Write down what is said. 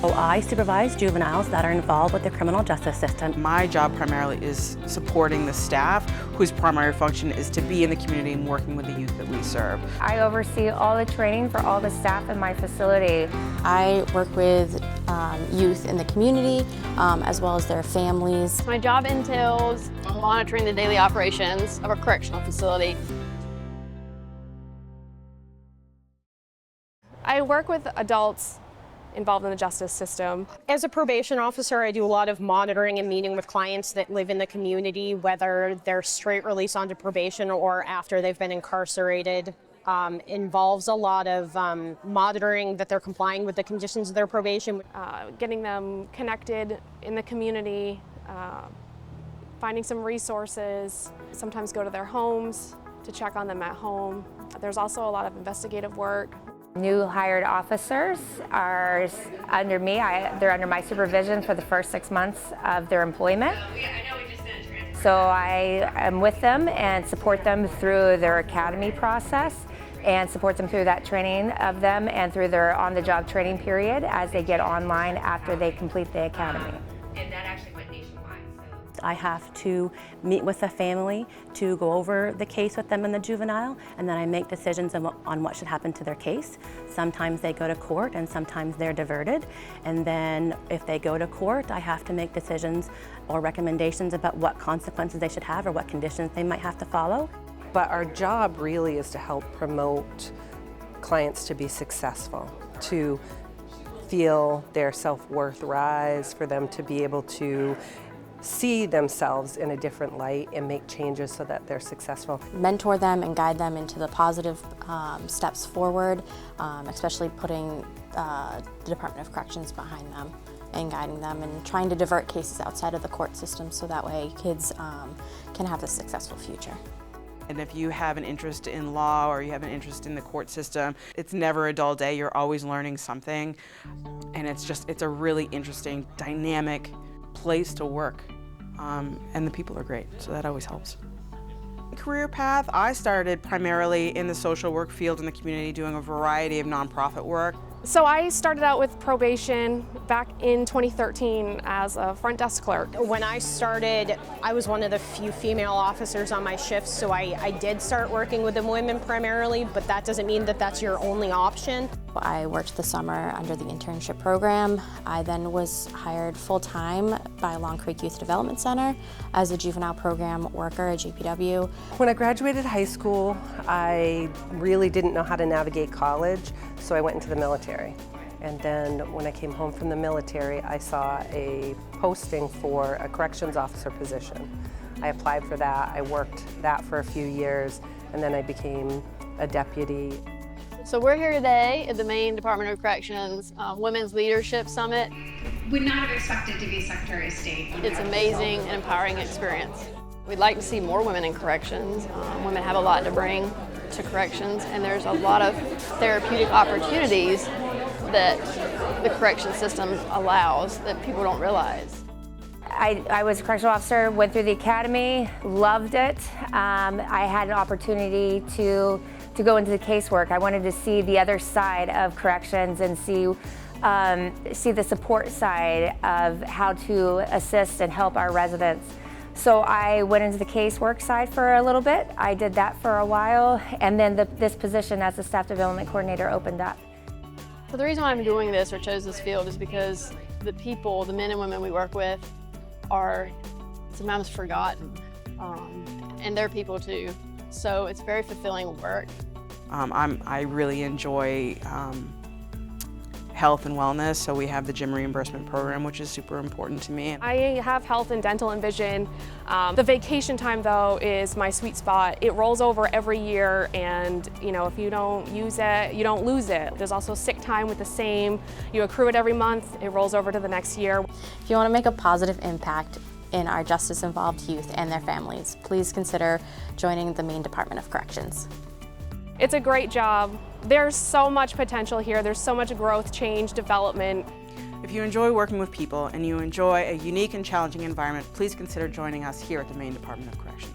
So I supervise juveniles that are involved with the criminal justice system. My job primarily is supporting the staff, whose primary function is to be in the community and working with the youth that we serve. I oversee all the training for all the staff in my facility. I work with youth in the community as well as their families. My job entails monitoring the daily operations of a correctional facility. I work with adults involved in the justice system. As a probation officer, I do a lot of monitoring and meeting with clients that live in the community, whether they're straight release onto probation or after they've been incarcerated. Involves a lot of monitoring that they're complying with the conditions of their probation. Getting them connected in the community, finding some resources, sometimes go to their homes to check on them at home. There's also a lot of investigative work. New hired officers are under me. They're under my supervision for the first 6 months of their employment. So I am with them and support them through their academy process and support them through that training of them and through their on-the-job training period as they get online after they complete the academy. And that actually went nationwide. I have to meet with the family to go over the case with them in the juvenile, and then I make decisions on what should happen to their case. Sometimes they go to court and sometimes they're diverted. And then if they go to court, I have to make decisions or recommendations about what consequences they should have or what conditions they might have to follow. But our job really is to help promote clients to be successful, to feel their self-worth rise, for them to be able to see themselves in a different light and make changes so that they're successful. Mentor them and guide them into the positive steps forward, especially putting the Department of Corrections behind them and guiding them and trying to divert cases outside of the court system so that way kids can have a successful future. And if you have an interest in law or you have an interest in the court system, it's never a dull day. You're always learning something. And it's a really interesting, dynamic place to work. And the people are great, so that always helps. Career path, I started primarily in the social work field in the community doing a variety of nonprofit work. So I started out with probation back in 2013 as a front desk clerk. When I started, I was one of the few female officers on my shifts, so I did start working with the women primarily, but that doesn't mean that that's your only option. I worked the summer under the internship program. I then was hired full-time by Long Creek Youth Development Center as a juvenile program worker at GPW. When I graduated high school, I really didn't know how to navigate college, so I went into the military. And then when I came home from the military, I saw a posting for a corrections officer position. I applied for that, I worked that for a few years, and then I became a deputy. So we're here today at the Maine Department of Corrections Women's Leadership Summit. Would not have expected to be Secretary of State. It's amazing and empowering experience. We'd like to see more women in corrections. Women have a lot to bring to corrections, and there's a lot of therapeutic opportunities that the correction system allows that people don't realize. I was a correctional officer, went through the academy, loved it. I had an opportunity to go into the casework. I wanted to see the other side of corrections and see the support side of how to assist and help our residents. So I went into the casework side for a little bit. I did that for a while, and then this position as the staff development coordinator opened up. So the reason why I'm doing this or chose this field is because the people, the men and women we work with, are sometimes forgotten, and they're people too. So it's very fulfilling work. I really enjoy health and wellness, so we have the gym reimbursement program, which is super important to me. I have health and dental and vision. The vacation time, though, is my sweet spot. It rolls over every year, and if you don't use it, you don't lose it. There's also sick time with the same. You accrue it every month. It rolls over to the next year. If you want to make a positive impact in our justice-involved youth and their families, please consider joining the Maine Department of Corrections. It's a great job. There's so much potential here. There's so much growth, change, development. If you enjoy working with people and you enjoy a unique and challenging environment, please consider joining us here at the Maine Department of Corrections.